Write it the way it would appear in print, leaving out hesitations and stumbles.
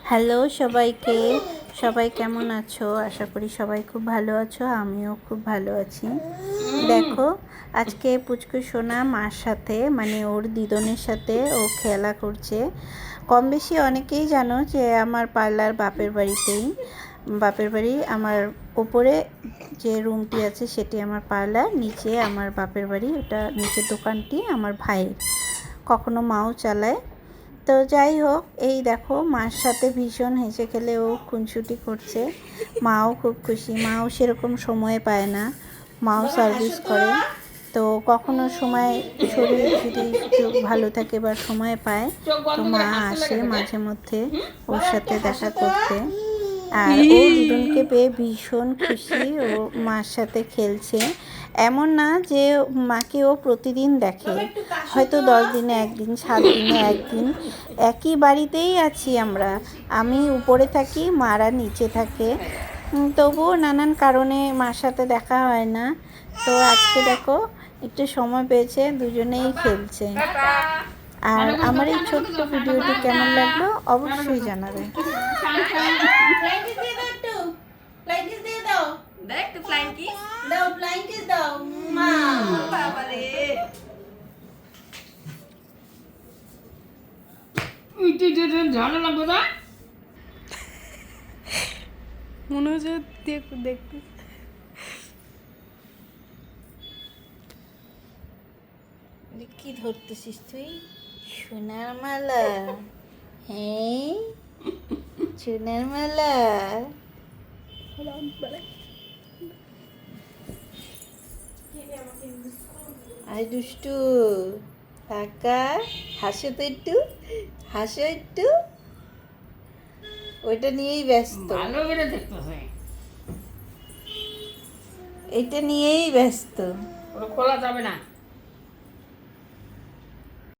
Hello সবাইকে, সবাই কেমন আছো? আশা করি সবাই খুব ভালো আছো, আমিও খুব ভালো আছি। দেখো, আজকে পুচকু সোনা মার সাথে মানে ওর দিদনের সাথে ও খেলা করছে। কম বেশি অনেকেই জানো যে আমার পার্লার বাপের বাড়িতেই। বাপের বাড়ি আমার ওপরে যে রুমটি আছে সেটি আমার পার্লার, নিচে আমার বাপের বাড়ি, ওটা নিচের দোকানটি আমার ভাইয়ের। কখনো মাও চালায়। তো যাই হোক, এই দেখো মার সাথে ভীষণ হেসে খেলে ও খুনসুটি করছে। মাও খুব খুশি, মাও সেরকম সময় পায় না, মাও সার্ভিস করে। তো কখনো সময় শরীর যদি একটু ভালো থাকে বা সময় পায় তো মা আসে মাঝে মধ্যে ওর সাথে দেখা করতে। আর ও দিদুনকে পেয়ে ভীষণ খুশি, ও মার সাথে খেলছে। এমন না যে মাকে ও প্রতিদিন দেখে, হয়তো 10 দিনে একদিন, 7 দিনে একদিন। একই বাড়িতেই আছি আমরা, আমি উপরে থাকি, মারা নিচে থাকে। তবুও নানান কারণে মার সাথে দেখা হয় না। তো আজকে দেখো একটু সময় পেয়েছে, দুজনেই খেলছে। আর আমার এই ছোট্ট ভিডিওটি কেমন লাগলো অবশ্যই জানাবে। মনে হচ্ছে দেখতে কি ধরতেছিস তুই? সোনার মালা? হ্যাঁ, সোনার মালা। আই দুষ্টু, টাকা হাসো তো একটু, হাসো একটু। ওইটা নিয়েই ব্যস্ত, এটা নিয়েই ব্যস্ত। খোলা যাবে না।